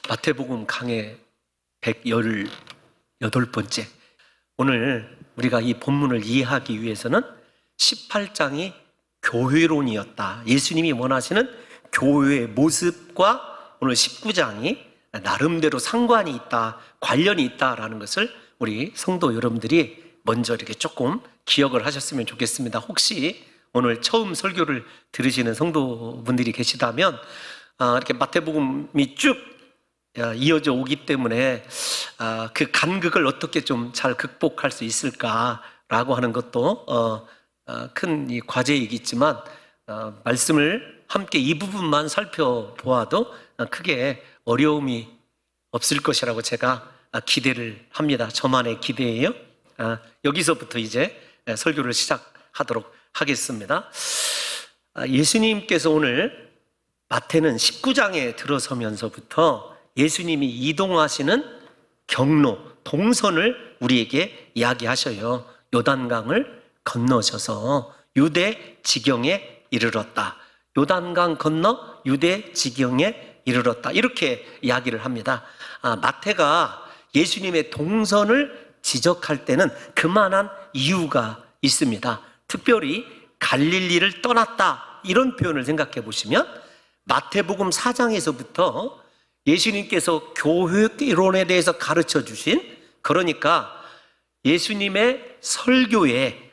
마태복음 강해 118번째. 오늘 우리가 이 본문을 이해하기 위해서는 18장이 교회론이었다, 예수님이 원하시는 교회의 모습과 오늘 19장이 나름대로 상관이 있다, 관련이 있다라는 것을 우리 성도 여러분들이 먼저 이렇게 조금 기억을 하셨으면 좋겠습니다. 혹시 오늘 처음 설교를 들으시는 성도분들이 계시다면 이렇게 마태복음이 쭉 이어져 오기 때문에 그 간극을 어떻게 좀 잘 극복할 수 있을까라고 하는 것도 큰 이 과제이겠지만 말씀을 함께 이 부분만 살펴보아도 크게 어려움이 없을 것이라고 제가 기대를 합니다. 저만의 기대예요. 여기서부터 이제 설교를 시작하도록 하겠습니다. 예수님께서 오늘 마태는 19장에 들어서면서부터 예수님이 이동하시는 경로, 동선을 우리에게 이야기하셔요. 요단강을 건너셔서 유대 지경에 이르렀다. 요단강 건너 유대 지경에 이르렀다. 이렇게 이야기를 합니다. 마태가 예수님의 동선을 지적할 때는 그만한 이유가 있습니다. 특별히 갈릴리를 떠났다, 이런 표현을 생각해 보시면 마태복음 4장에서부터 예수님께서 교회론에 대해서 가르쳐 주신, 그러니까 예수님의 설교에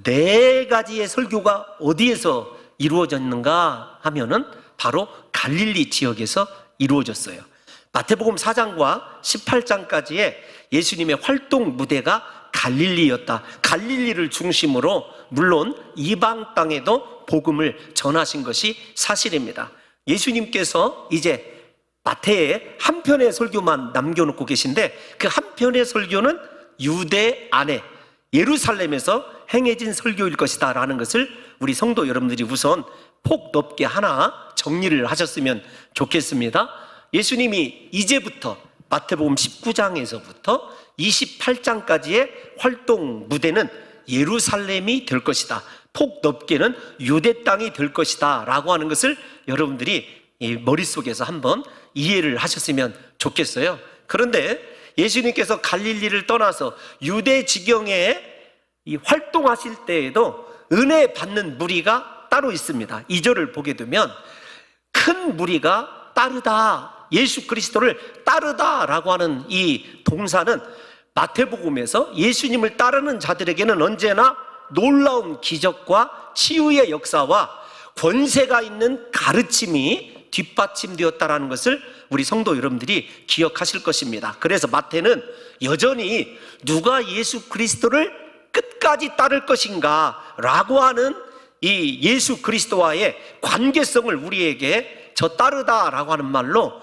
4가지의 설교가 어디에서 이루어졌는가 하면은 바로 갈릴리 지역에서 이루어졌어요. 마태복음 4장과 18장까지의 예수님의 활동 무대가 갈릴리였다. 갈릴리를 중심으로 물론 이방 땅에도 복음을 전하신 것이 사실입니다. 예수님께서 이제 마태의 한 편의 설교만 남겨놓고 계신데, 그 한 편의 설교는 유대 안에 예루살렘에서 행해진 설교일 것이다 라는 것을 우리 성도 여러분들이 우선 폭 넓게 하나 정리를 하셨으면 좋겠습니다. 예수님이 이제부터 마태복음 19장에서부터 28장까지의 활동 무대는 예루살렘이 될 것이다, 폭 넓게는 유대 땅이 될 것이다 라고 하는 것을 여러분들이 머릿속에서 한번 이해를 하셨으면 좋겠어요. 그런데 예수님께서 갈릴리를 떠나서 유대 지경에 활동하실 때에도 은혜 받는 무리가 따로 있습니다. 2절을 보게 되면 큰 무리가 따르다, 예수 그리스도를 따르다라고 하는 이 동사는 마태복음에서 예수님을 따르는 자들에게는 언제나 놀라운 기적과 치유의 역사와 권세가 있는 가르침이 뒷받침되었다라는 것을 우리 성도 여러분들이 기억하실 것입니다. 그래서 마태는 여전히 누가 예수 그리스도를 끝까지 따를 것인가 라고 하는 이 예수 그리스도와의 관계성을 우리에게 저 따르다라고 하는 말로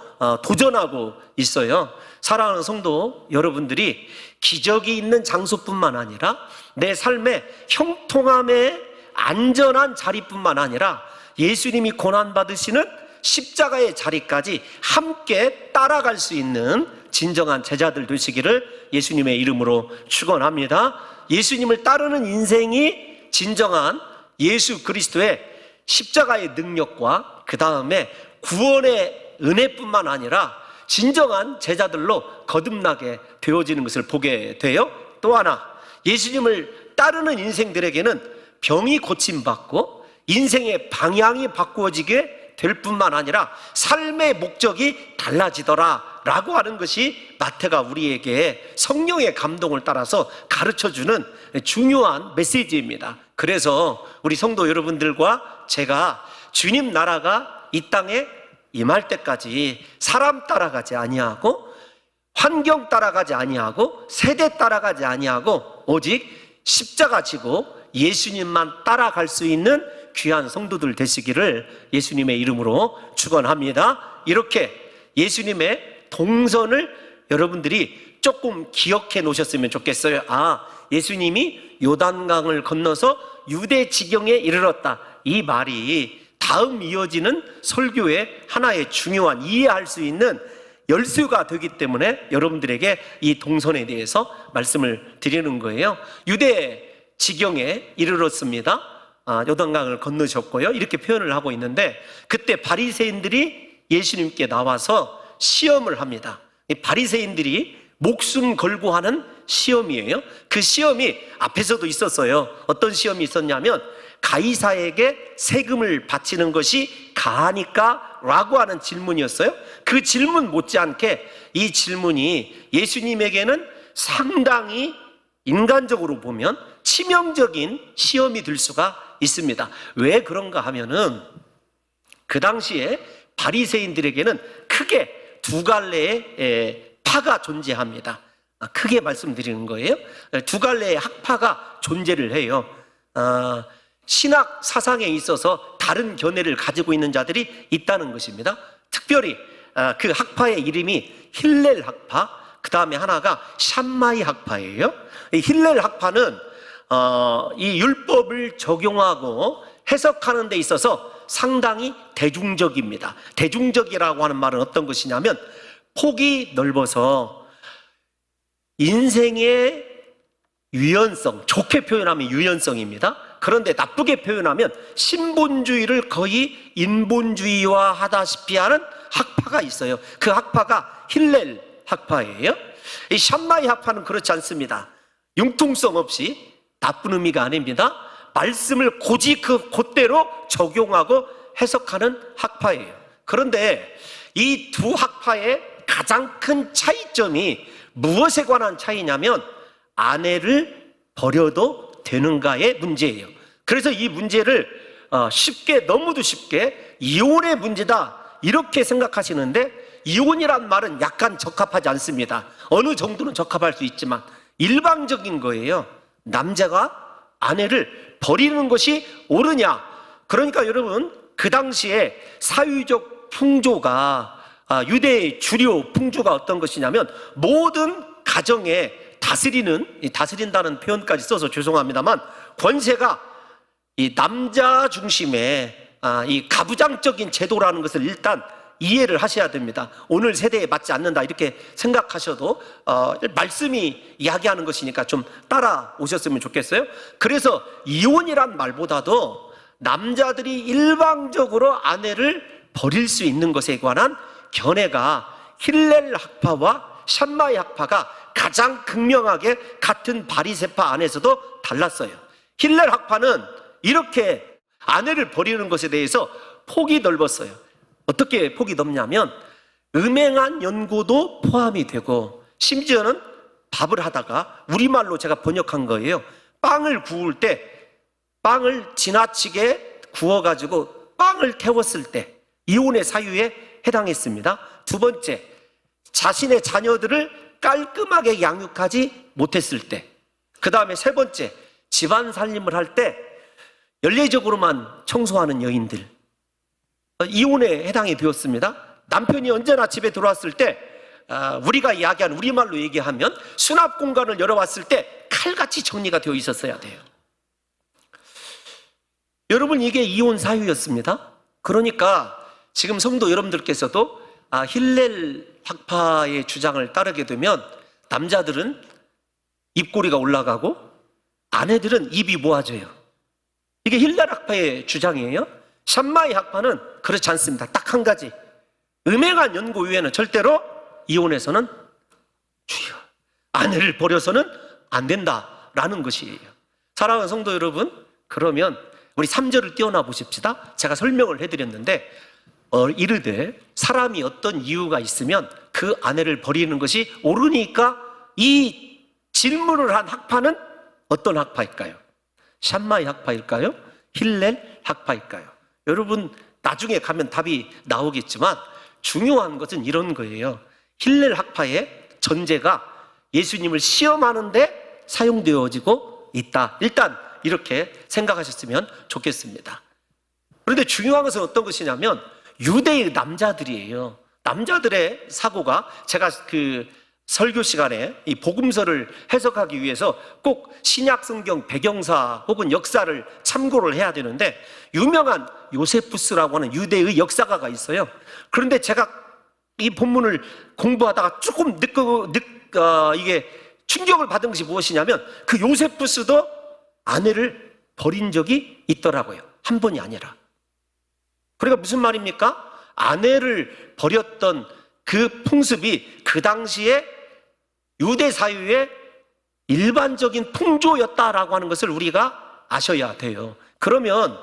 도전하고 있어요. 사랑하는 성도 여러분들이 기적이 있는 장소뿐만 아니라 내 삶의 형통함의 안전한 자리뿐만 아니라 예수님이 고난받으시는 십자가의 자리까지 함께 따라갈 수 있는 진정한 제자들 되시기를 예수님의 이름으로 축원합니다. 예수님을 따르는 인생이 진정한 예수 그리스도의 십자가의 능력과 그 다음에 구원의 은혜뿐만 아니라 진정한 제자들로 거듭나게 되어지는 것을 보게 돼요. 또 하나, 예수님을 따르는 인생들에게는 병이 고침받고 인생의 방향이 바꾸어지게 될 뿐만 아니라 삶의 목적이 달라지더라 라고 하는 것이 마태가 우리에게 성령의 감동을 따라서 가르쳐주는 중요한 메시지입니다. 그래서 우리 성도 여러분들과 제가 주님 나라가 이 땅에 임할 때까지 사람 따라가지 아니하고 환경 따라가지 아니하고 세대 따라가지 아니하고 오직 십자가 지고 예수님만 따라갈 수 있는 귀한 성도들 되시기를 예수님의 이름으로 축원합니다. 이렇게 예수님의 동선을 여러분들이 조금 기억해 놓으셨으면 좋겠어요. 예수님이 요단강을 건너서 유대 지경에 이르렀다, 이 말이 다음 이어지는 설교의 하나의 중요한 이해할 수 있는 열쇠가 되기 때문에 여러분들에게 이 동선에 대해서 말씀을 드리는 거예요. 유대 지경에 이르렀습니다. 요단강을 건너셨고요, 이렇게 표현을 하고 있는데, 그때 바리새인들이 예수님께 나와서 시험을 합니다. 이 바리새인들이 목숨 걸고 하는 시험이에요. 그 시험이 앞에서도 있었어요. 어떤 시험이 있었냐면 가이사에게 세금을 바치는 것이 가하니까? 라고 하는 질문이었어요. 그 질문 못지않게 이 질문이 예수님에게는 상당히 인간적으로 보면 치명적인 시험이 될 수가 있습니다. 왜 그런가 하면은 그 당시에 바리새인들에게는 크게 두 갈래의 파가 존재합니다. 크게 말씀드리는 거예요. 두 갈래의 학파가 존재를 해요. 신학 사상에 있어서 다른 견해를 가지고 있는 자들이 있다는 것입니다. 특별히 그 학파의 이름이 힐렐 학파, 그 다음에 하나가 샴마이 학파예요. 이 힐렐 학파는 이 율법을 적용하고 해석하는 데 있어서 상당히 대중적입니다. 대중적이라고 하는 말은 어떤 것이냐면 폭이 넓어서 인생의 유연성, 좋게 표현하면 유연성입니다. 그런데 나쁘게 표현하면 신본주의를 거의 인본주의화 하다시피 하는 학파가 있어요. 그 학파가 힐렐 학파예요. 이 샴마이 학파는 그렇지 않습니다. 융통성 없이, 나쁜 의미가 아닙니다. 말씀을 고지 그대로 적용하고 해석하는 학파예요. 그런데 이 두 학파의 가장 큰 차이점이 무엇에 관한 차이냐면 아내를 버려도 되는가의 문제예요. 그래서 이 문제를 쉽게, 너무도 쉽게 이혼의 문제다 이렇게 생각하시는데, 이혼이란 말은 약간 적합하지 않습니다. 어느 정도는 적합할 수 있지만 일방적인 거예요. 남자가 아내를 버리는 것이 옳으냐? 그러니까 여러분, 그 당시에 사회적 풍조가 유대의 주류 풍조가 어떤 것이냐면 모든 가정에 다스린다는 표현까지 써서 죄송합니다만, 권세가 이 남자 중심의 이 가부장적인 제도라는 것을 일단 이해를 하셔야 됩니다. 오늘 세대에 맞지 않는다 이렇게 생각하셔도 말씀이 이야기하는 것이니까 좀 따라오셨으면 좋겠어요. 그래서 이혼이란 말보다도 남자들이 일방적으로 아내를 버릴 수 있는 것에 관한 견해가 힐렐 학파와 샴마이 학파가 가장 극명하게 같은 바리새파 안에서도 달랐어요. 힐렐 학파는 이렇게 아내를 버리는 것에 대해서 폭이 넓었어요. 어떻게 폭이 넓냐면 음행한 연고도 포함이 되고, 심지어는 밥을 하다가, 우리말로 제가 번역한 거예요. 빵을 구울 때 빵을 지나치게 구워가지고 빵을 태웠을 때 이혼의 사유에 해당했습니다. 두 번째, 자신의 자녀들을 깔끔하게 양육하지 못했을 때. 그 다음에 세 번째, 집안 살림을 할 때 연례적으로만 청소하는 여인들, 이혼에 해당이 되었습니다. 남편이 언제나 집에 들어왔을 때 우리가 이야기하는, 우리말로 얘기하면 수납 공간을 열어왔을 때 칼같이 정리가 되어 있었어야 돼요. 여러분, 이게 이혼 사유였습니다. 그러니까 지금 성도 여러분들께서도 힐렐 학파의 주장을 따르게 되면 남자들은 입꼬리가 올라가고 아내들은 입이 모아져요. 이게 힐렐 학파의 주장이에요. 샴마이 학파는 그렇지 않습니다. 딱 한 가지, 음행한 연고 외에는 절대로 이혼해서는 주여, 아내를 버려서는 안 된다라는 것이에요. 사랑하는 성도 여러분, 그러면 우리 3절을 띄워놔 보십시다. 제가 설명을 해드렸는데 이르되 사람이 어떤 이유가 있으면 그 아내를 버리는 것이 옳으니까, 이 질문을 한 학파는 어떤 학파일까요? 샴마이 학파일까요? 힐렐 학파일까요? 여러분, 나중에 가면 답이 나오겠지만 중요한 것은 이런 거예요. 힐렐 학파의 전제가 예수님을 시험하는데 사용되어지고 있다. 일단 이렇게 생각하셨으면 좋겠습니다. 그런데 중요한 것은 어떤 것이냐면 유대의 남자들이에요. 남자들의 사고가, 제가 그 설교 시간에 이 복음서를 해석하기 위해서 꼭 신약 성경 배경사 혹은 역사를 참고를 해야 되는데, 유명한 요세푸스라고 하는 유대의 역사가가 있어요. 그런데 제가 이 본문을 공부하다가 조금 이게 충격을 받은 것이 무엇이냐면, 그 요세푸스도 아내를 버린 적이 있더라고요. 한 번이 아니라. 그러니까 무슨 말입니까? 아내를 버렸던 그 그 풍습이 그 당시에 유대 사회의 일반적인 풍조였다라고 하는 것을 우리가 아셔야 돼요. 그러면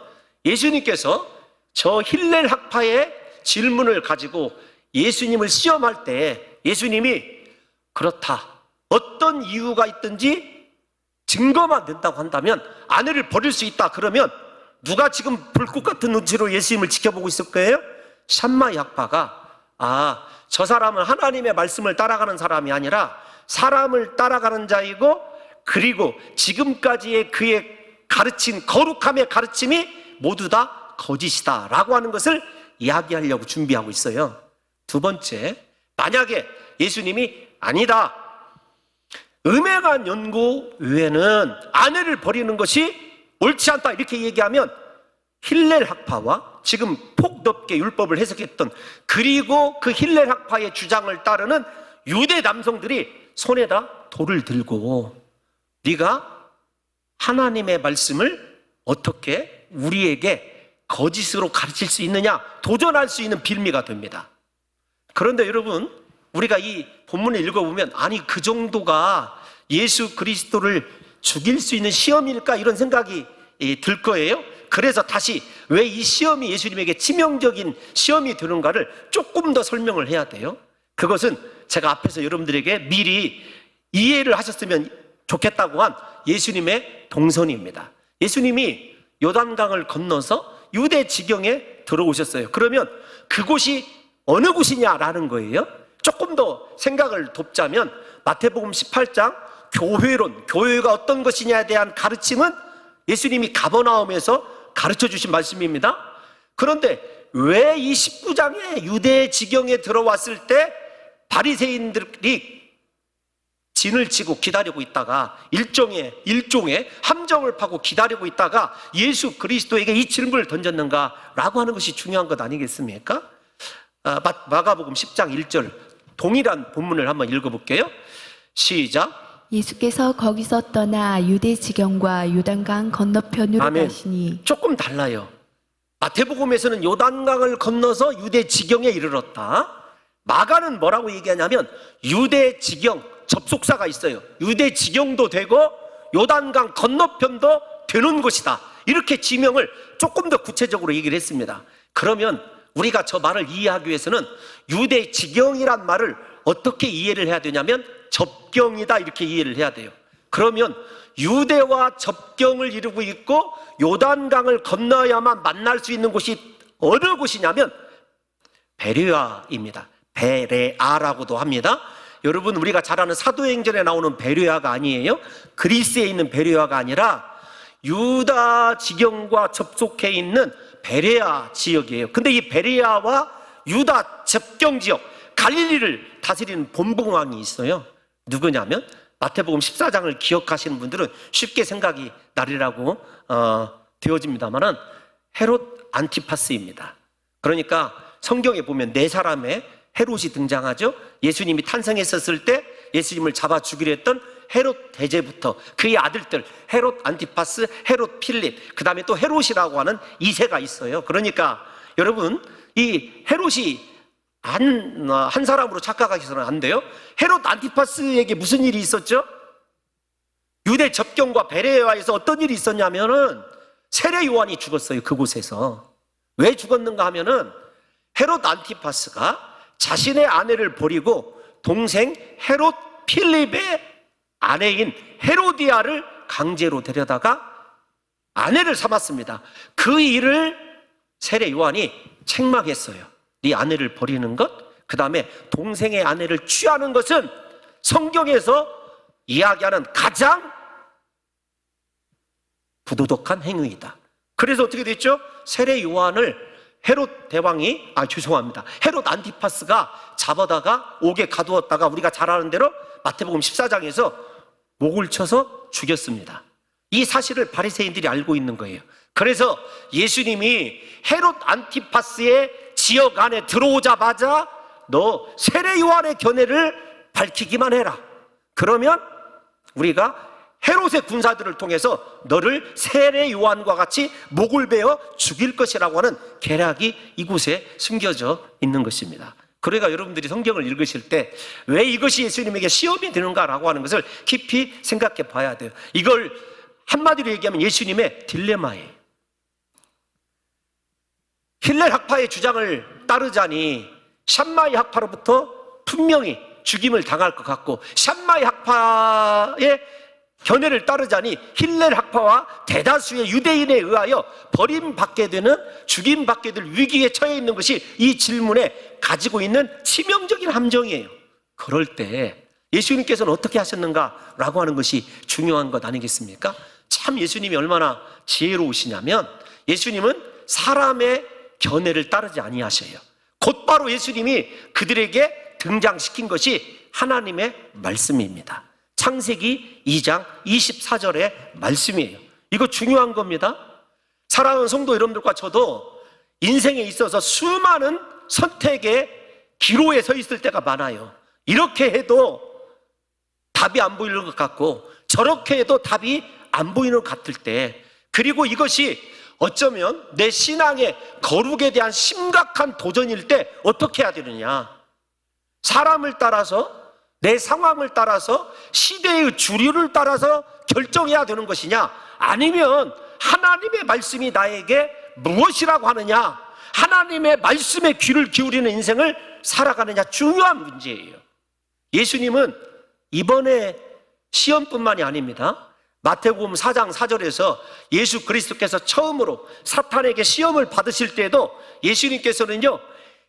예수님께서 저 힐렐 학파의 질문을 가지고 예수님을 시험할 때 예수님이 그렇다, 어떤 이유가 있든지 증거만 된다고 한다면 아내를 버릴 수 있다, 그러면 누가 지금 불꽃 같은 눈치로 예수님을 지켜보고 있을 거예요? 샴마이 학파가 저 사람은 하나님의 말씀을 따라가는 사람이 아니라 사람을 따라가는 자이고, 그리고 지금까지의 그의 가르친 거룩함의 가르침이 모두 다 거짓이다 라고 하는 것을 이야기하려고 준비하고 있어요. 두 번째, 만약에 예수님이 아니다, 음행한 연고 외에는 아내를 버리는 것이 옳지 않다 이렇게 얘기하면 힐렐 학파와 지금 폭넓게 율법을 해석했던, 그리고 그 힐렐 학파의 주장을 따르는 유대 남성들이 손에다 돌을 들고 네가 하나님의 말씀을 어떻게 우리에게 거짓으로 가르칠 수 있느냐 도전할 수 있는 빌미가 됩니다. 그런데 여러분, 우리가 이 본문을 읽어보면 아니 그 정도가 예수 그리스도를 죽일 수 있는 시험일까 이런 생각이 들 거예요. 그래서 다시 왜 이 시험이 예수님에게 치명적인 시험이 되는가를 조금 더 설명을 해야 돼요. 그것은 제가 앞에서 여러분들에게 미리 이해를 하셨으면 좋겠다고 한 예수님의 동선입니다. 예수님이 요단강을 건너서 유대 지경에 들어오셨어요. 그러면 그곳이 어느 곳이냐라는 거예요. 조금 더 생각을 돕자면 마태복음 18장 교회론, 교회가 어떤 것이냐에 대한 가르침은 예수님이 가버나움에서 가르쳐 주신 말씀입니다. 그런데 왜 이 19장의 유대 지경에 들어왔을 때 바리새인들이 진을 치고 기다리고 있다가 일종의 함정을 파고 기다리고 있다가 예수 그리스도에게 이 질문을 던졌는가라고 하는 것이 중요한 것 아니겠습니까? 마가복음 10장 1절 동일한 본문을 한번 읽어볼게요. 시작. 예수께서 거기서 떠나 유대 지경과 요단강 건너편으로 아멘. 가시니. 조금 달라요. 마태복음에서는 요단강을 건너서 유대 지경에 이르렀다. 마가는 뭐라고 얘기하냐면 유대 지경, 접속사가 있어요. 유대 지경도 되고 요단강 건너편도 되는 곳이다, 이렇게 지명을 조금 더 구체적으로 얘기를 했습니다. 그러면 우리가 저 말을 이해하기 위해서는 유대 지경이란 말을 어떻게 이해를 해야 되냐면 접경이다, 이렇게 이해를 해야 돼요. 그러면 유대와 접경을 이루고 있고 요단강을 건너야만 만날 수 있는 곳이 어느 곳이냐면 베레아입니다. 베레아라고도 합니다. 여러분, 우리가 잘 아는 사도행전에 나오는 베레아가 아니에요. 그리스에 있는 베레아가 아니라 유다 지경과 접속해 있는 베레아 지역이에요. 근데 이 베레아와 유다 접경 지역, 갈릴리를 다스리는 본봉왕이 있어요. 누구냐면 마태복음 14장을 기억하시는 분들은 쉽게 생각이 나리라고 되어집니다만은 헤롯 안티파스입니다. 그러니까 성경에 보면 네 사람의 헤롯이 등장하죠. 예수님이 탄생했었을 때 예수님을 잡아 죽이려 했던 헤롯 대제부터 그의 아들들 헤롯 안티파스, 헤롯 필립, 그 다음에 또 헤롯이라고 하는 2세가 있어요. 그러니까 여러분, 이 헤롯이 한 사람으로 착각하셔서는 안 돼요. 헤롯 안티파스에게 무슨 일이 있었죠? 유대 접경과 베레아에서 어떤 일이 있었냐면은 세례 요한이 죽었어요. 그곳에서. 왜 죽었는가 하면은 헤롯 안티파스가 자신의 아내를 버리고 동생 헤롯 필립의 아내인 헤로디아를 강제로 데려다가 아내를 삼았습니다. 그 일을 세례 요한이 책망했어요. 네 아내를 버리는 것, 그 다음에 동생의 아내를 취하는 것은 성경에서 이야기하는 가장 부도덕한 행위이다. 그래서 어떻게 됐죠? 세례 요한을 헤롯 대왕이 헤롯 안티파스가 잡아다가 옥에 가두었다가 우리가 잘 아는 대로 마태복음 14장에서 목을 쳐서 죽였습니다. 이 사실을 바리새인들이 알고 있는 거예요. 그래서 예수님이 헤롯 안티파스의 지역 안에 들어오자마자 너 세례 요한의 견해를 밝히기만 해라. 그러면 우리가 헤롯의 군사들을 통해서 너를 세례 요한과 같이 목을 베어 죽일 것이라고 하는 계략이 이곳에 숨겨져 있는 것입니다. 그러니까 여러분들이 성경을 읽으실 때 왜 이것이 예수님에게 시험이 되는가라고 하는 것을 깊이 생각해 봐야 돼요. 이걸 한마디로 얘기하면 예수님의 딜레마예요. 힐렐 학파의 주장을 따르자니 샴마이 학파로부터 분명히 죽임을 당할 것 같고, 샴마이 학파의 견해를 따르자니 힐렐 학파와 대다수의 유대인에 의하여 버림받게 되는, 죽임받게 될 위기에 처해 있는 것이 이 질문에 가지고 있는 치명적인 함정이에요. 그럴 때 예수님께서는 어떻게 하셨는가라고 하는 것이 중요한 것 아니겠습니까? 참 예수님이 얼마나 지혜로우시냐면, 예수님은 사람의 견해를 따르지 아니하셔요. 곧바로 예수님이 그들에게 등장시킨 것이 하나님의 말씀입니다. 창세기 2장 24절의 말씀이에요. 이거 중요한 겁니다. 사랑하는 성도 여러분들과 저도 인생에 있어서 수많은 선택의 기로에 서 있을 때가 많아요. 이렇게 해도 답이 안 보이는 것 같고, 저렇게 해도 답이 안 보이는 것 같을 때, 그리고 이것이 어쩌면 내 신앙의 거룩에 대한 심각한 도전일 때 어떻게 해야 되느냐? 사람을 따라서, 내 상황을 따라서, 시대의 주류를 따라서 결정해야 되는 것이냐? 아니면 하나님의 말씀이 나에게 무엇이라고 하느냐? 하나님의 말씀에 귀를 기울이는 인생을 살아가느냐? 중요한 문제예요. 예수님은 이번에 시험뿐만이 아닙니다. 마태복음 4장 4절에서 예수 그리스도께서 처음으로 사탄에게 시험을 받으실 때에도 예수님께서는요,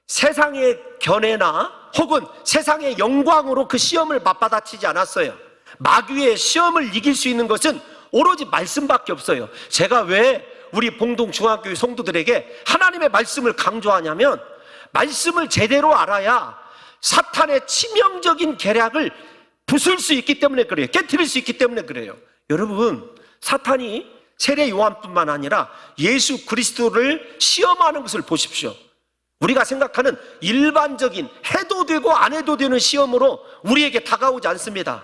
세상의 견해나 혹은 세상의 영광으로 그 시험을 맞받아치지 않았어요. 마귀의 시험을 이길 수 있는 것은 오로지 말씀밖에 없어요. 제가 왜 우리 봉동 중학교의 성도들에게 하나님의 말씀을 강조하냐면, 말씀을 제대로 알아야 사탄의 치명적인 계략을 부술 수 있기 때문에 그래요. 깨트릴 수 있기 때문에 그래요. 여러분, 사탄이 세례 요한뿐만 아니라 예수 그리스도를 시험하는 것을 보십시오. 우리가 생각하는 일반적인 해도 되고 안 해도 되는 시험으로 우리에게 다가오지 않습니다.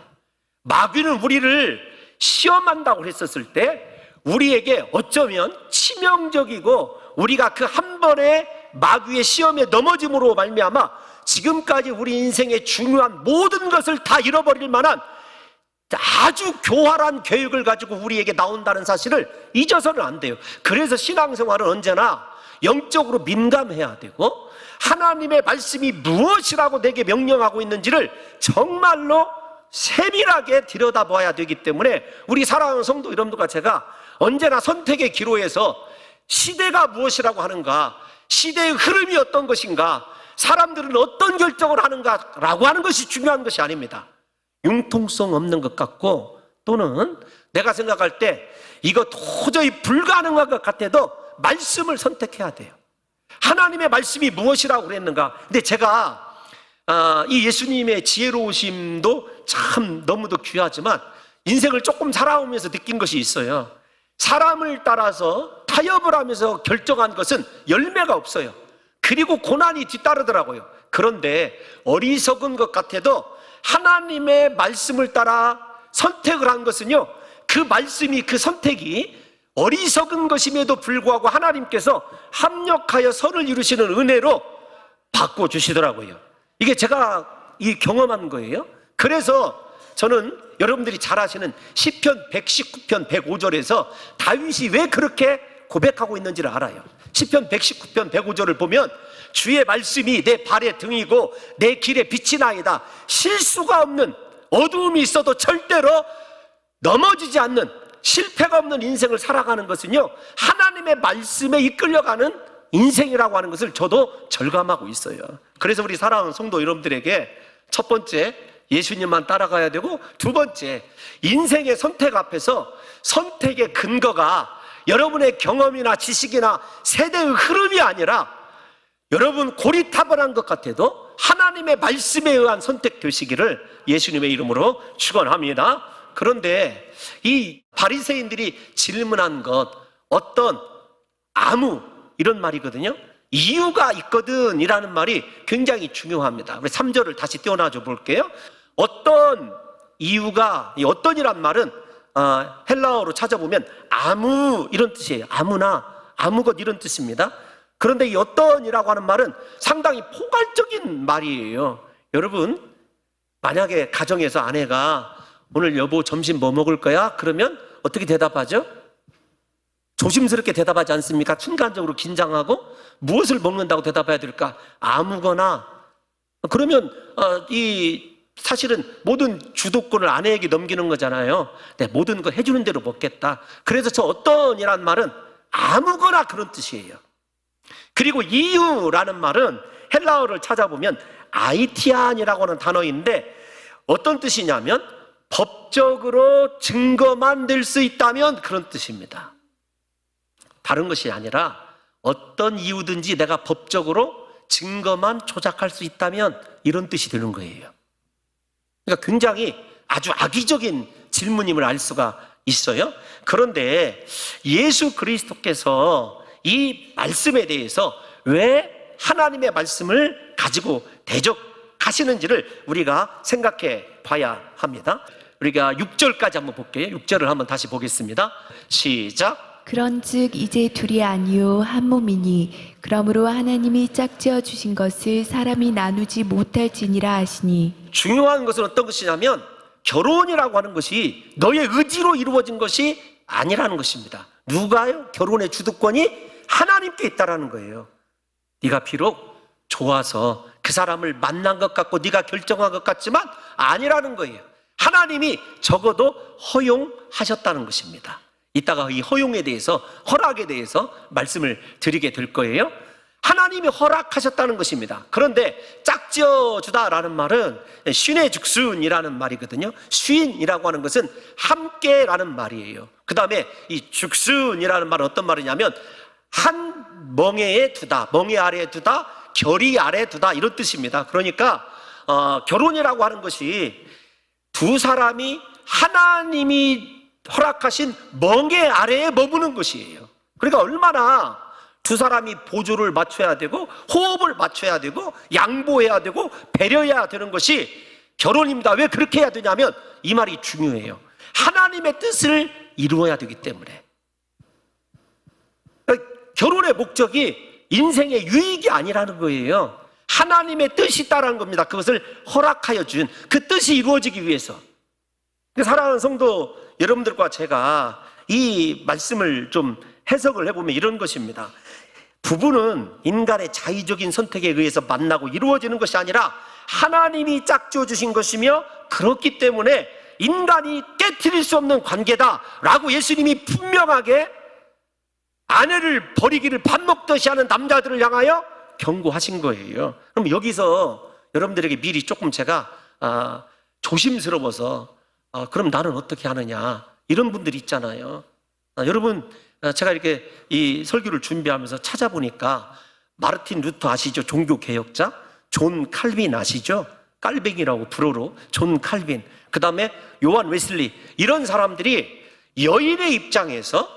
마귀는 우리를 시험한다고 했었을 때 우리에게 어쩌면 치명적이고, 우리가 그 한 번의 마귀의 시험에 넘어짐으로 말미암아 지금까지 우리 인생의 중요한 모든 것을 다 잃어버릴 만한 아주 교활한 계획을 가지고 우리에게 나온다는 사실을 잊어서는 안 돼요. 그래서 신앙생활은 언제나 영적으로 민감해야 되고, 하나님의 말씀이 무엇이라고 내게 명령하고 있는지를 정말로 세밀하게 들여다봐야 되기 때문에, 우리 사랑하는 성도 여러분들과 제가 언제나 선택의 기로에서 시대가 무엇이라고 하는가, 시대의 흐름이 어떤 것인가, 사람들은 어떤 결정을 하는가라고 하는 것이 중요한 것이 아닙니다. 융통성 없는 것 같고, 또는 내가 생각할 때 이거 도저히 불가능한 것 같아도 말씀을 선택해야 돼요. 하나님의 말씀이 무엇이라고 그랬는가. 근데 제가 이 예수님의 지혜로우심도 참 너무도 귀하지만, 인생을 조금 살아오면서 느낀 것이 있어요. 사람을 따라서 타협을 하면서 결정한 것은 열매가 없어요. 그리고 고난이 뒤따르더라고요. 그런데 어리석은 것 같아도 하나님의 말씀을 따라 선택을 한 것은요, 그 말씀이, 그 선택이 어리석은 것임에도 불구하고 하나님께서 합력하여 선을 이루시는 은혜로 바꿔주시더라고요. 이게 제가 경험한 거예요. 그래서 저는 여러분들이 잘 아시는 시편 119편 105절에서 다윗이 왜 그렇게 고백하고 있는지를 알아요. 시편 119편 105절을 보면, 주의 말씀이 내 발의 등이고 내 길에 빛이 나이다. 실수가 없는, 어두움이 있어도 절대로 넘어지지 않는, 실패가 없는 인생을 살아가는 것은요, 하나님의 말씀에 이끌려가는 인생이라고 하는 것을 저도 절감하고 있어요. 그래서 우리 사랑하는 성도 여러분들에게 첫 번째, 예수님만 따라가야 되고, 두 번째, 인생의 선택 앞에서 선택의 근거가 여러분의 경험이나 지식이나 세대의 흐름이 아니라, 여러분 고리타분한 것 같아도 하나님의 말씀에 의한 선택 되시기를 예수님의 이름으로 축원합니다. 그런데 이 바리새인들이 질문한 것, 어떤 아무 이런 말이거든요. 이유가 있거든 이라는 말이 굉장히 중요합니다. 우리 3절을 다시 띄워놔줘 볼게요. 어떤 이유가, 이 어떤이란 말은 헬라어로 찾아보면 아무 이런 뜻이에요. 아무나, 아무 것 이런 뜻입니다. 그런데 이 어떤이라고 하는 말은 상당히 포괄적인 말이에요. 여러분, 만약에 가정에서 아내가 오늘 여보 점심 뭐 먹을 거야? 그러면 어떻게 대답하죠? 조심스럽게 대답하지 않습니까? 순간적으로 긴장하고 무엇을 먹는다고 대답해야 될까? 아무거나. 그러면 사실은 모든 주도권을 아내에게 넘기는 거잖아요. 네, 모든 거 해주는 대로 먹겠다. 그래서 저 어떤이란 말은 아무거나 그런 뜻이에요. 그리고 이유라는 말은 헬라어를 찾아보면 아이티안이라고 하는 단어인데 어떤 뜻이냐면 법적으로 증거만 될 수 있다면 그런 뜻입니다. 다른 것이 아니라 어떤 이유든지 내가 법적으로 증거만 조작할 수 있다면 이런 뜻이 되는 거예요. 그러니까 굉장히 아주 악의적인 질문임을 알 수가 있어요. 그런데 예수 그리스도께서 이 말씀에 대해서 왜 하나님의 말씀을 가지고 대적하시는지를 우리가 생각해 봐야 합니다. 우리가 6절까지 한번 볼게요. 6절을 한번 다시 보겠습니다. 시작. 그런즉 이제 둘이 아니요 한 몸이니 그러므로 하나님이 짝지어 주신 것을 사람이 나누지 못할지니라 하시니. 중요한 것은 어떤 것이냐면 결혼이라고 하는 것이 너의 의지로 이루어진 것이 아니라는 것입니다. 누가요? 결혼의 주도권이 하나님께 있다라는 거예요. 네가 비록 좋아서 그 사람을 만난 것 같고 네가 결정한 것 같지만 아니라는 거예요. 하나님이 적어도 허용하셨다는 것입니다. 이따가 이 허용에 대해서, 허락에 대해서 말씀을 드리게 될 거예요. 하나님이 허락하셨다는 것입니다. 그런데 짝지어 주다라는 말은 쉰의 죽순이라는 말이거든요. 쉰이라고 하는 것은 함께라는 말이에요. 그 다음에 이 죽순이라는 말은 어떤 말이냐면 한 멍에에 두다, 멍에 아래에 두다, 결의 아래에 두다, 이런 뜻입니다. 그러니까 결혼이라고 하는 것이 두 사람이 하나님이 허락하신 멍에 아래에 머무는 것이에요. 그러니까 얼마나 두 사람이 보조를 맞춰야 되고 호흡을 맞춰야 되고 양보해야 되고 배려해야 되는 것이 결혼입니다. 왜 그렇게 해야 되냐면 이 말이 중요해요. 하나님의 뜻을 이루어야 되기 때문에. 결혼의 목적이 인생의 유익이 아니라는 거예요. 하나님의 뜻이 있다는 겁니다. 그것을 허락하여 준 그 뜻이 이루어지기 위해서. 사랑하는 성도 여러분들과 제가 이 말씀을 좀 해석을 해보면 이런 것입니다. 부부는 인간의 자의적인 선택에 의해서 만나고 이루어지는 것이 아니라 하나님이 짝지어 주신 것이며 그렇기 때문에 인간이 깨트릴 수 없는 관계다라고 예수님이 분명하게 아내를 버리기를 밥 먹듯이 하는 남자들을 향하여 경고하신 거예요. 그럼 여기서 여러분들에게 미리 조금 제가 조심스러워서 그럼 나는 어떻게 하느냐, 이런 분들이 있잖아요. 여러분, 제가 이렇게 이 설교를 준비하면서 찾아보니까 마르틴 루터 아시죠? 종교개혁자. 존 칼빈 아시죠? 깔뱅이라고 불어로 존 칼빈. 그 다음에 요한 웨슬리. 이런 사람들이 여인의 입장에서요,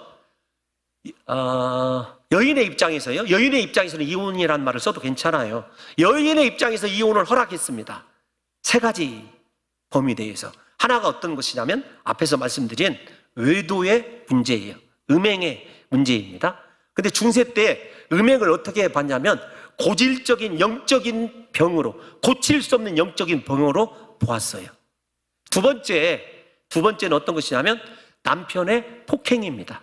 여인의 입장에서는 이혼이라는 말을 써도 괜찮아요. 여인의 입장에서 이혼을 허락했습니다. 세 가지 범위에 대해서. 하나가 어떤 것이냐면 앞에서 말씀드린 외도의 문제예요. 음행의 문제입니다. 근데 중세 때 음행을 어떻게 봤냐면 고질적인 영적인 병으로, 고칠 수 없는 영적인 병으로 보았어요. 두 번째는 어떤 것이냐면 남편의 폭행입니다.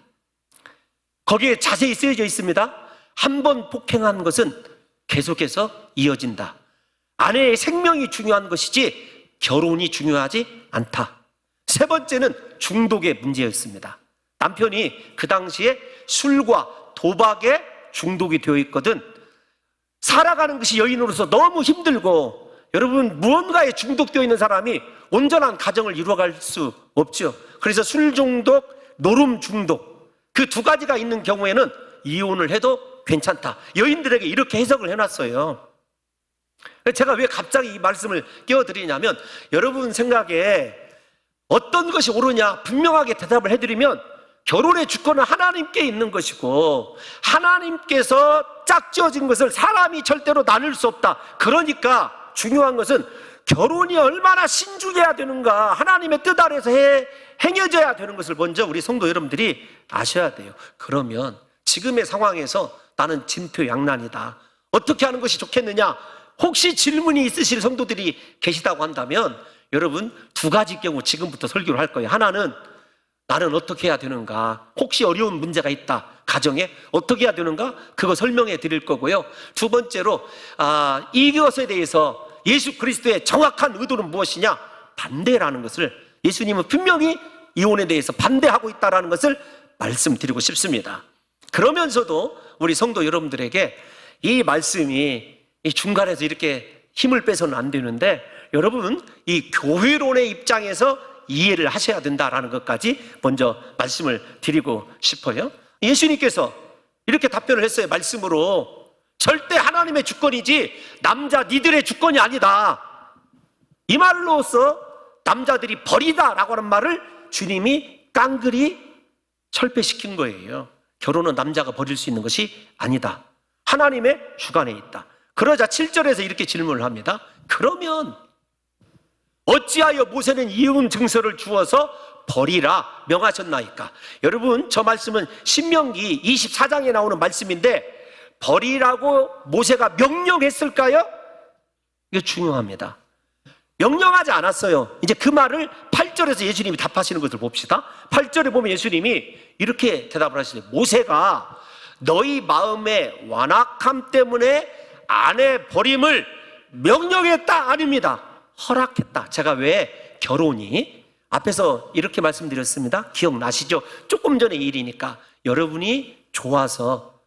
거기에 자세히 쓰여져 있습니다. 한 번 폭행한 것은 계속해서 이어진다. 아내의 생명이 중요한 것이지 결혼이 중요하지 않다. 세 번째는 중독의 문제였습니다. 남편이 그 당시에 술과 도박에 중독이 되어 있거든. 살아가는 것이 여인으로서 너무 힘들고, 여러분, 무언가에 중독되어 있는 사람이 온전한 가정을 이루어갈 수 없죠. 그래서 술 중독, 노름 중독, 그 두 가지가 있는 경우에는 이혼을 해도 괜찮다. 여인들에게 이렇게 해석을 해놨어요. 제가 왜 갑자기 이 말씀을 띄워드리냐면, 여러분 생각에 어떤 것이 옳으냐 분명하게 대답을 해드리면 결혼의 주권은 하나님께 있는 것이고 하나님께서 짝지어진 것을 사람이 절대로 나눌 수 없다. 그러니까 중요한 것은 결혼이 얼마나 신중해야 되는가, 하나님의 뜻 아래서 행해져야 되는 것을 먼저 우리 성도 여러분들이 아셔야 돼요. 그러면 지금의 상황에서 나는 진퇴양난이다. 어떻게 하는 것이 좋겠느냐? 혹시 질문이 있으실 성도들이 계시다고 한다면 여러분 두 가지 경우 지금부터 설교를 할 거예요. 하나는 나는 어떻게 해야 되는가? 혹시 어려운 문제가 있다. 가정에 어떻게 해야 되는가? 그거 설명해 드릴 거고요. 두 번째로 이것에 대해서 예수 그리스도의 정확한 의도는 무엇이냐? 반대라는 것을, 예수님은 분명히 이혼에 대해서 반대하고 있다는 것을 말씀드리고 싶습니다. 그러면서도 우리 성도 여러분들에게 이 말씀이 이 중간에서 이렇게 힘을 빼서는 안 되는데, 여러분 이 교회론의 입장에서 이해를 하셔야 된다라는 것까지 먼저 말씀을 드리고 싶어요. 예수님께서 이렇게 답변을 했어요. 말씀으로. 절대 하나님의 주권이지 남자 니들의 주권이 아니다. 이 말로써 남자들이 버리다라고 하는 말을 주님이 깡그리 철폐시킨 거예요. 결혼은 남자가 버릴 수 있는 것이 아니다. 하나님의 주관에 있다. 그러자 7절에서 이렇게 질문을 합니다. 그러면 어찌하여 모세는 이혼 증서를 주어서 버리라 명하셨나이까? 여러분 저 말씀은 신명기 24장에 나오는 말씀인데 버리라고 모세가 명령했을까요? 이게 중요합니다. 명령하지 않았어요. 이제 그 말을 8절에서 예수님이 답하시는 것을 봅시다. 8절에 보면 예수님이 이렇게 대답을 하시죠. 모세가 너희 마음의 완악함 때문에 아내 버림을 명령했다 아닙니다. 허락했다. 제가 왜 결혼이 앞에서 이렇게 말씀드렸습니다. 기억나시죠? 조금 전의 일이니까 여러분이 좋아서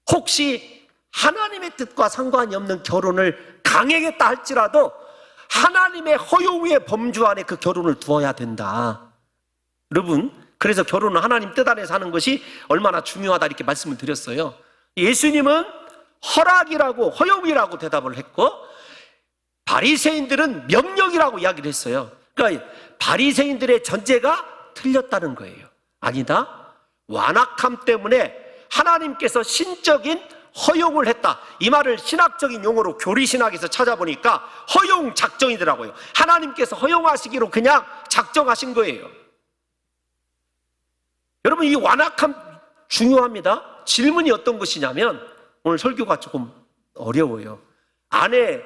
혹시 하나님의 뜻과 상관이 없는 결혼을 강행했다 할지라도 하나님의 허용의 범주 안에 그 결혼을 두어야 된다. 여러분 그래서 결혼은 하나님 뜻 안에서 하는 것이 얼마나 중요하다 이렇게 말씀을 드렸어요. 예수님은 허락이라고 허용이라고 대답을 했고 바리새인들은 명령이라고 이야기를 했어요. 그러니까 바리새인들의 전제가 틀렸다는 거예요. 아니다. 완악함 때문에 하나님께서 신적인 허용을 했다. 이 말을 신학적인 용어로 교리신학에서 찾아보니까 허용 작정이더라고요. 하나님께서 허용하시기로 그냥 작정하신 거예요. 여러분 이 완악함 중요합니다. 질문이 어떤 것이냐면 오늘 설교가 조금 어려워요. 아내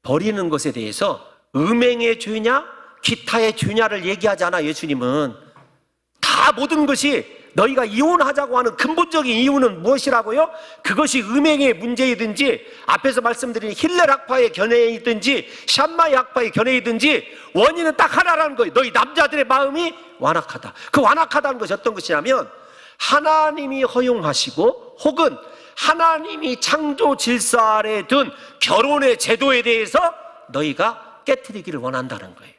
버리는 것에 대해서 음행의 죄냐 기타의 죄냐를 얘기하지 않아. 예수님은 다 모든 것이 너희가 이혼하자고 하는 근본적인 이유는 무엇이라고요? 그것이 음행의 문제이든지 앞에서 말씀드린 힐렐 학파의 견해이든지 샴마의 학파의 견해이든지 원인은 딱 하나라는 거예요. 너희 남자들의 마음이 완악하다. 그 완악하다는 것이 어떤 것이냐면 하나님이 허용하시고 혹은 하나님이 창조 질서 아래 둔 결혼의 제도에 대해서 너희가 깨트리기를 원한다는 거예요.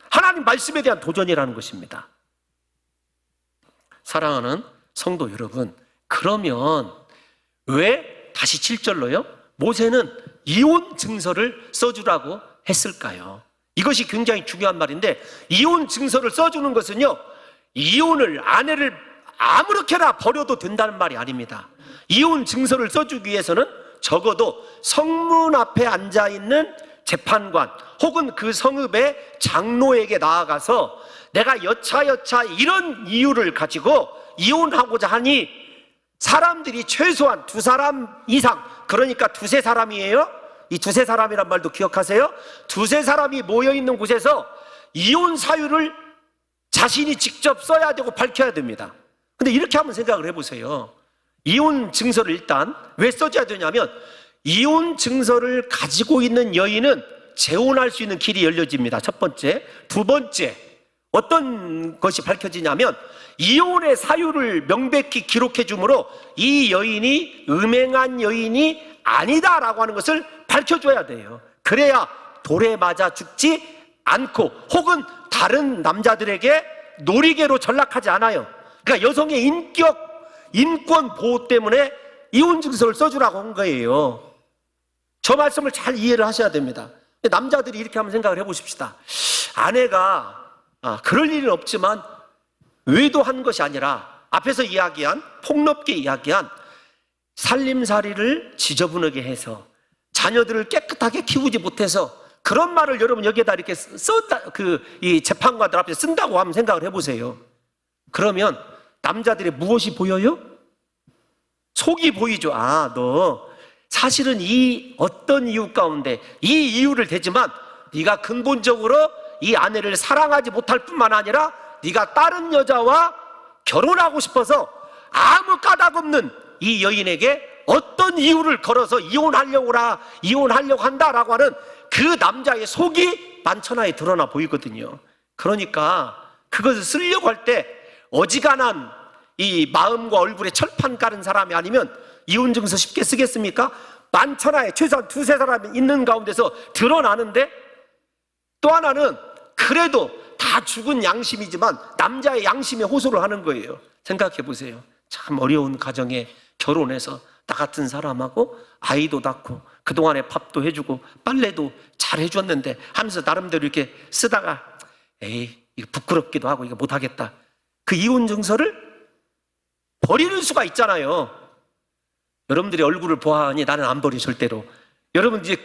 하나님 말씀에 대한 도전이라는 것입니다. 사랑하는 성도 여러분, 그러면 왜 다시 7절로요? 모세는 이혼 증서를 써주라고 했을까요? 이것이 굉장히 중요한 말인데 이혼 증서를 써주는 것은요 이혼을 아내를 아무렇게나 버려도 된다는 말이 아닙니다. 이혼 증서를 써주기 위해서는 적어도 성문 앞에 앉아있는 재판관 혹은 그 성읍의 장로에게 나아가서 내가 여차여차 이런 이유를 가지고 이혼하고자 하니 사람들이 최소한 2사람 이상, 그러니까 2-3사람이에요. 이 2-3사람이란 말도 기억하세요. 2-3사람이 모여있는 곳에서 이혼 사유를 자신이 직접 써야 되고 밝혀야 됩니다. 근데 이렇게 한번 생각을 해보세요. 이혼 증서를 일단 왜 써줘야 되냐면 이혼 증서를 가지고 있는 여인은 재혼할 수 있는 길이 열려집니다. 첫 번째. 두 번째, 어떤 것이 밝혀지냐면 이혼의 사유를 명백히 기록해 주므로 이 여인이 음행한 여인이 아니다라고 하는 것을 밝혀줘야 돼요. 그래야 돌에 맞아 죽지 않고 혹은 다른 남자들에게 놀이개로 전락하지 않아요. 그러니까 여성의 인권 보호 때문에 이혼 증서를 써주라고 한 거예요. 저 말씀을 잘 이해를 하셔야 됩니다. 남자들이 이렇게 한번 생각을 해보십시다. 아내가 그럴 일은 없지만 외도한 것이 아니라 앞에서 이야기한 폭넓게 이야기한 살림살이를 지저분하게 해서 자녀들을 깨끗하게 키우지 못해서 그런 말을 여러분 여기에다 이렇게 썼다, 이 재판관들 앞에 쓴다고 한번 생각을 해보세요. 그러면 남자들의 무엇이 보여요? 속이 보이죠. 아, 너 사실은 이 어떤 이유 가운데 이 이유를 대지만 네가 근본적으로 이 아내를 사랑하지 못할 뿐만 아니라 네가 다른 여자와 결혼하고 싶어서 아무 까닭 없는 이 여인에게 어떤 이유를 걸어서 이혼하려고 한다라고 하는 그 남자의 속이 만천하에 드러나 보이거든요. 그러니까 그것을 쓰려고 할 때 어지간한 이 마음과 얼굴에 철판 깔은 사람이 아니면 이혼증서 쉽게 쓰겠습니까? 만천하에 최소한 두세 사람이 있는 가운데서 드러나는데, 또 하나는 그래도 다 죽은 양심이지만 남자의 양심에 호소를 하는 거예요. 생각해 보세요. 참 어려운 가정에 결혼해서 나 같은 사람하고 아이도 낳고 그동안에 밥도 해주고 빨래도 잘 해줬는데 하면서 나름대로 이렇게 쓰다가 에이 이거 부끄럽기도 하고 이거 못하겠다, 그 이혼증서를 버리는 수가 있잖아요. 여러분들이 얼굴을 보아하니 나는 안 버려 절대로. 여러분 이제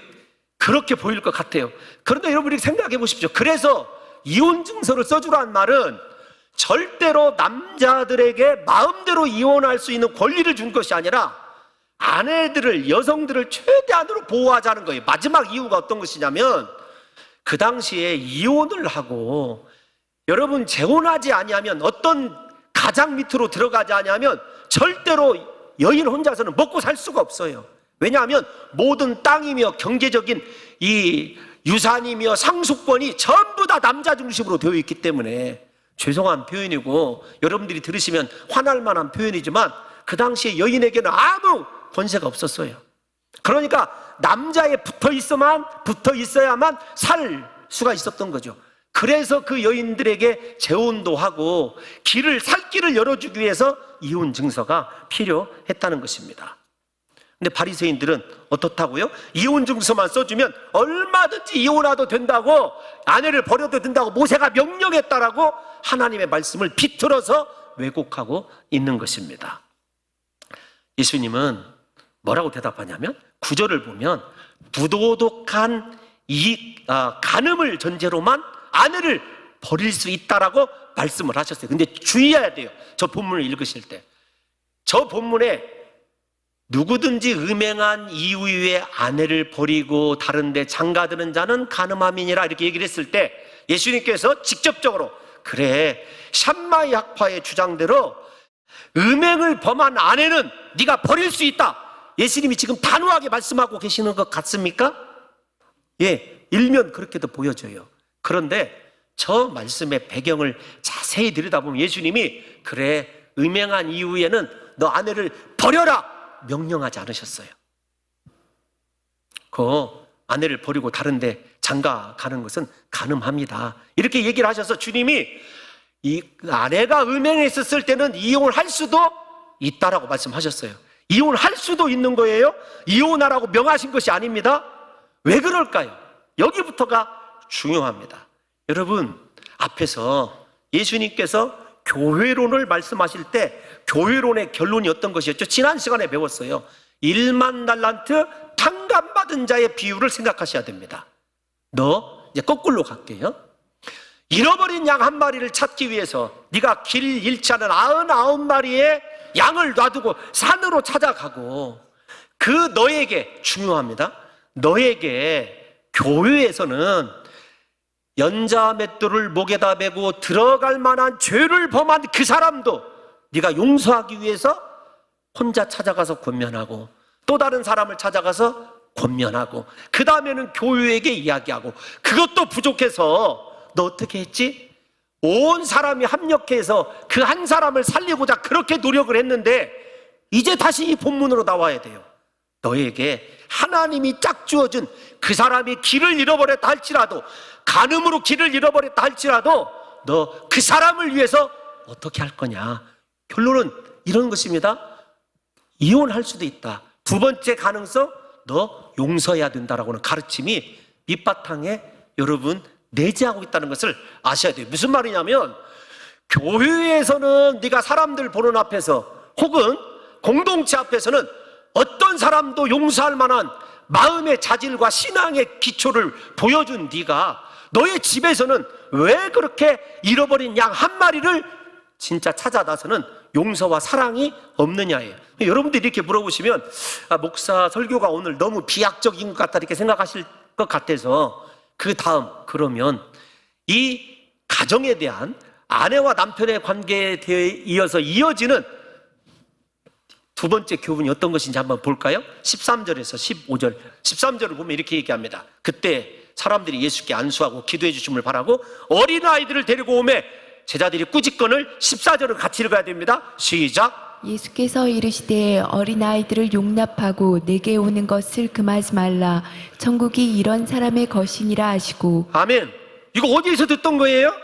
그렇게 보일 것 같아요. 그런데 여러분이 생각해 보십시오. 그래서 이혼증서를 써주라는 말은 절대로 남자들에게 마음대로 이혼할 수 있는 권리를 준 것이 아니라 아내들을, 여성들을 최대한으로 보호하자는 거예요. 마지막 이유가 어떤 것이냐면 그 당시에 이혼을 하고 여러분 재혼하지 아니하면, 어떤 가장 밑으로 들어가지 아니하면 절대로 여인 혼자서는 먹고 살 수가 없어요. 왜냐하면 모든 땅이며 경제적인 이 유산이며 상속권이 전부 다 남자 중심으로 되어 있기 때문에, 죄송한 표현이고 여러분들이 들으시면 화날 만한 표현이지만 그 당시에 여인에게는 아무 권세가 없었어요. 그러니까 남자에 붙어 있어야만 살 수가 있었던 거죠. 그래서 그 여인들에게 재혼도 하고 살 길을 열어주기 위해서 이혼 증서가 필요했다는 것입니다. 근데 바리새인들은 어떻다고요? 이혼 증서만 써주면 얼마든지 이혼해도 된다고, 아내를 버려도 된다고 모세가 명령했다라고 하나님의 말씀을 비틀어서 왜곡하고 있는 것입니다. 예수님은 뭐라고 대답하냐면 9절을 보면 부도덕한 간음을 전제로만 아내를 버릴 수 있다라고 말씀을 하셨어요. 근데 주의해야 돼요. 저 본문을 읽으실 때 저 본문에 누구든지 음행한 이유 위에 아내를 버리고 다른데 장가드는 자는 간음함이니라 이렇게 얘기를 했을 때 예수님께서 직접적으로 그래, 샴마이 학파의 주장대로 음행을 범한 아내는 네가 버릴 수 있다, 예수님이 지금 단호하게 말씀하고 계시는 것 같습니까? 예, 일면 그렇게도 보여져요. 그런데 저 말씀의 배경을 자세히 들여다보면 예수님이 그래, 음행한 이후에는 너 아내를 버려라 명령하지 않으셨어요. 그 아내를 버리고 다른데 장가 가는 것은 간음합니다 이렇게 얘기를 하셔서 주님이 이 아내가 음행했었을 때는 이혼할 수도 있다라고 말씀하셨어요. 이혼할 수도 있는 거예요. 이혼하라고 명하신 것이 아닙니다. 왜 그럴까요? 여기부터가 중요합니다. 여러분, 앞에서 예수님께서 교회론을 말씀하실 때 교회론의 결론이 어떤 것이었죠? 지난 시간에 배웠어요. 1만 달란트 탕감받은 자의 비유를 생각하셔야 됩니다. 이제 거꾸로 갈게요. 잃어버린 양 한 마리를 찾기 위해서 네가 길 잃지 않은 99마리의 양을 놔두고 산으로 찾아가고, 그 너에게 중요합니다. 너에게 교회에서는 연자맷돌을 목에다 메고 들어갈 만한 죄를 범한 그 사람도 네가 용서하기 위해서 혼자 찾아가서 권면하고 또 다른 사람을 찾아가서 권면하고 그 다음에는 교회에게 이야기하고, 그것도 부족해서 너 어떻게 했지? 온 사람이 합력해서 그 한 사람을 살리고자 그렇게 노력을 했는데 이제 다시 이 본문으로 나와야 돼요. 너에게 하나님이 짝 주어준 그 사람이 길을 잃어버렸다 할지라도, 간음으로 길을 잃어버렸다 할지라도 너 그 사람을 위해서 어떻게 할 거냐. 결론은 이런 것입니다. 이혼할 수도 있다. 두 번째 가능성, 너 용서해야 된다라고는 가르침이 밑바탕에 여러분 내재하고 있다는 것을 아셔야 돼요. 무슨 말이냐면 교회에서는 네가 사람들 보는 앞에서 혹은 공동체 앞에서는 어떤 사람도 용서할 만한 마음의 자질과 신앙의 기초를 보여준 네가 너의 집에서는 왜 그렇게 잃어버린 양 한 마리를 진짜 찾아 나서는 용서와 사랑이 없느냐예요. 여러분들이 이렇게 물어보시면 목사 설교가 오늘 너무 비약적인 것 같다 이렇게 생각하실 것 같아서 그 다음 그러면 이 가정에 대한 아내와 남편의 관계에 이어서 이어지는 두 번째 교훈이 어떤 것인지 한번 볼까요? 13절에서 15절 13절을 보면 이렇게 얘기합니다. 그때 사람들이 예수께 안수하고 기도해 주심을 바라고 어린아이들을 데리고 오매 제자들이 꾸짖건을 14절을 같이 읽어야 됩니다. 시작. 예수께서 이르시되 어린아이들을 용납하고 내게 오는 것을 금하지 말라. 천국이 이런 사람의 것이니라 하시고. 아멘. 이거 어디에서 듣던 거예요?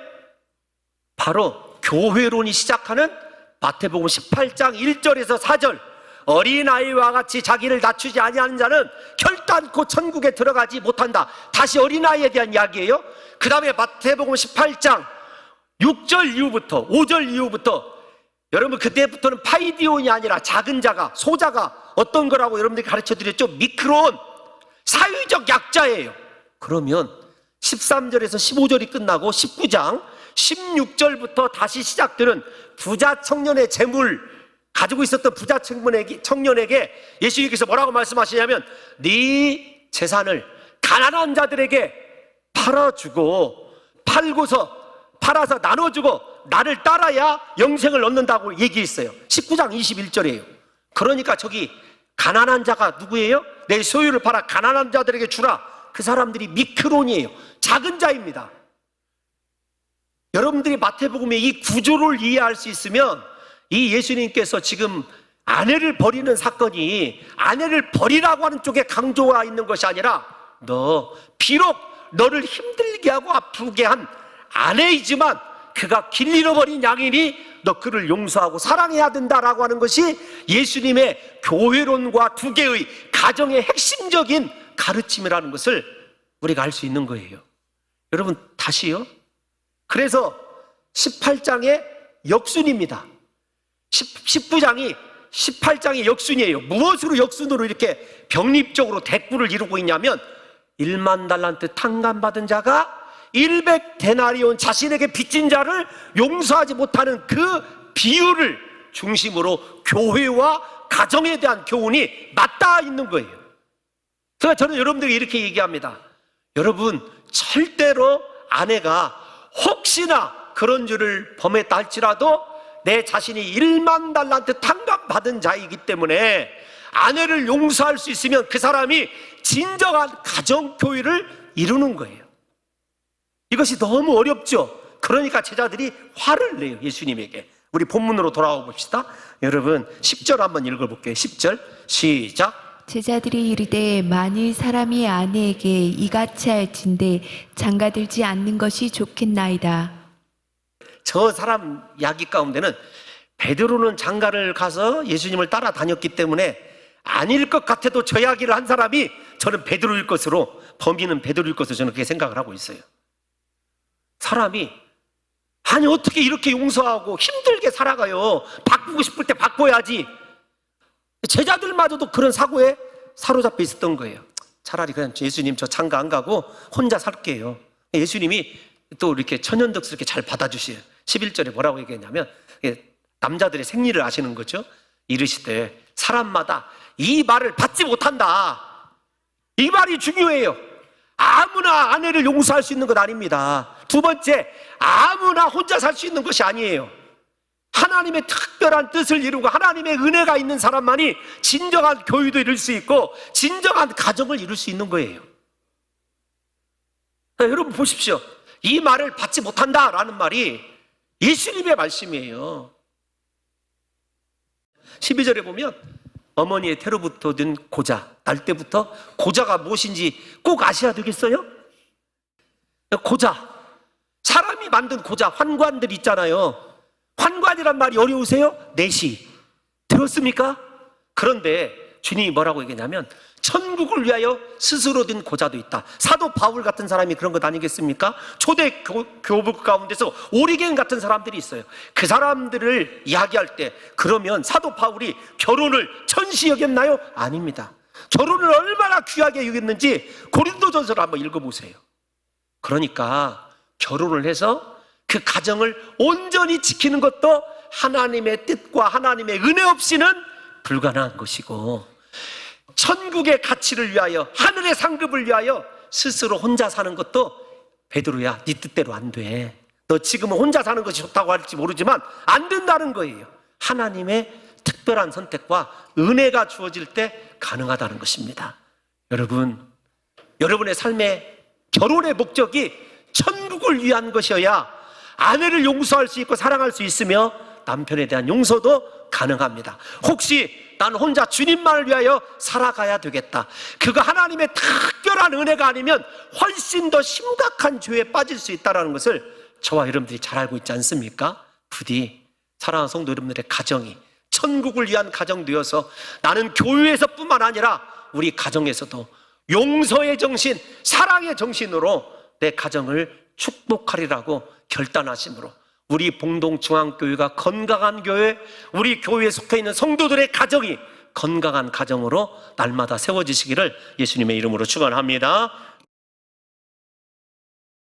바로 교회론이 시작하는 마태복음 18장 1절에서 4절. 어린아이와 같이 자기를 낮추지 아니하는 자는 결단코 천국에 들어가지 못한다. 다시 어린아이에 대한 이야기예요. 그 다음에 마태복음 18장 6절 이후부터 5절 이후부터 여러분 그때부터는 파이디온이 아니라 작은 자가 소자가 어떤 거라고 여러분들이 가르쳐 드렸죠? 미크론 사회적 약자예요. 그러면 13절에서 15절이 끝나고 19장 16절부터 다시 시작되는 부자 청년의 재물 가지고 있었던 부자 청년에게 예수님께서 뭐라고 말씀하시냐면 네 재산을 가난한 자들에게 팔아주고 팔아서 나눠주고 나를 따라야 영생을 얻는다고 얘기했어요. 19장 21절이에요. 그러니까 저기 가난한 자가 누구예요? 내 소유를 팔아 가난한 자들에게 주라. 그 사람들이 미크론이에요. 작은 자입니다. 여러분들이 마태복음의 이 구조를 이해할 수 있으면 이 예수님께서 지금 아내를 버리는 사건이 아내를 버리라고 하는 쪽에 강조가 있는 것이 아니라 너 비록 너를 힘들게 하고 아프게 한 아내이지만 그가 길 잃어버린 양이니 너 그를 용서하고 사랑해야 된다라고 하는 것이 예수님의 교회론과 두 개의 가정의 핵심적인 가르침이라는 것을 우리가 알 수 있는 거예요. 여러분 다시요. 그래서 18장의 역순입니다. 19장이 18장의 역순이에요. 무엇으로 역순으로 이렇게 병립적으로 대꾸를 이루고 있냐면 1만 달란트 탕감받은 자가 100데나리온 자신에게 빚진 자를 용서하지 못하는 그 비유를 중심으로 교회와 가정에 대한 교훈이 맞닿아 있는 거예요. 그래서 저는 여러분들에게 이렇게 얘기합니다. 여러분 절대로 아내가 혹시나 그런 죄를 범했다 할지라도 내 자신이 1만 달란트 탕감받은 자이기 때문에 아내를 용서할 수 있으면 그 사람이 진정한 가정교회를 이루는 거예요. 이것이 너무 어렵죠. 그러니까 제자들이 화를 내요. 예수님에게. 우리 본문으로 돌아와 봅시다. 여러분 10절 한번 읽어볼게요. 10절 시작. 제자들이 이르되 만일 사람이 아내에게 이같이 할진대 장가들지 않는 것이 좋겠나이다. 저 사람 이야기 가운데는 베드로는 장가를 가서 예수님을 따라다녔기 때문에 아닐 것 같아도 저 이야기를 한 사람이 저는 베드로일 것으로 범인은 베드로일 것으로 저는 그렇게 생각을 하고 있어요. 사람이 아니 어떻게 이렇게 용서하고 힘들게 살아가요. 바꾸고 싶을 때 바꿔야지. 제자들마저도 그런 사고에 사로잡혀 있었던 거예요. 차라리 그냥 예수님 저 장가 안 가고 혼자 살게요. 예수님이 또 이렇게 천연덕스럽게 잘 받아주세요. 11절에 뭐라고 얘기했냐면 남자들의 생리를 아시는 거죠. 이르시되 사람마다 이 말을 받지 못한다. 이 말이 중요해요. 아무나 아내를 용서할 수 있는 것 아닙니다. 두 번째, 아무나 혼자 살 수 있는 것이 아니에요. 하나님의 특별한 뜻을 이루고 하나님의 은혜가 있는 사람만이 진정한 교회도 이룰 수 있고 진정한 가정을 이룰 수 있는 거예요. 여러분 보십시오. 이 말을 받지 못한다라는 말이 예수님의 말씀이에요. 12절에 보면 어머니의 태로부터 든 고자, 날 때부터 고자가 무엇인지 꼭 아셔야 되겠어요? 고자, 사람이 만든 고자, 환관들 있잖아요. 환관이란 말이 어려우세요? 내시 들었습니까? 그런데 주님이 뭐라고 얘기냐면 천국을 위하여 스스로 든 고자도 있다. 사도 바울 같은 사람이 그런 것 아니겠습니까? 초대 교부 가운데서 오리겐 같은 사람들이 있어요. 그 사람들을 이야기할 때 그러면 사도 바울이 결혼을 천시 여겼나요? 아닙니다. 결혼을 얼마나 귀하게 여겼는지 고린도전서를 한번 읽어보세요. 그러니까 결혼을 해서 그 가정을 온전히 지키는 것도 하나님의 뜻과 하나님의 은혜 없이는 불가능한 것이고, 천국의 가치를 위하여, 하늘의 상급을 위하여 스스로 혼자 사는 것도 베드로야, 네 뜻대로 안 돼. 너 지금은 혼자 사는 것이 좋다고 할지 모르지만 안 된다는 거예요. 하나님의 특별한 선택과 은혜가 주어질 때 가능하다는 것입니다. 여러분, 여러분의 삶의 결혼의 목적이 천국을 위한 것이어야 아내를 용서할 수 있고 사랑할 수 있으며 남편에 대한 용서도 가능합니다. 혹시 난 혼자 주님만을 위하여 살아가야 되겠다, 그거 하나님의 특별한 은혜가 아니면 훨씬 더 심각한 죄에 빠질 수 있다는 것을 저와 여러분들이 잘 알고 있지 않습니까? 부디 사랑하는 성도 여러분들의 가정이 천국을 위한 가정 되어서 나는 교회에서 뿐만 아니라 우리 가정에서도 용서의 정신, 사랑의 정신으로 내 가정을 축복하리라고 결단하심으로 우리 봉동중앙교회가 건강한 교회, 우리 교회에 속해 있는 성도들의 가정이 건강한 가정으로 날마다 세워지시기를 예수님의 이름으로 축원합니다.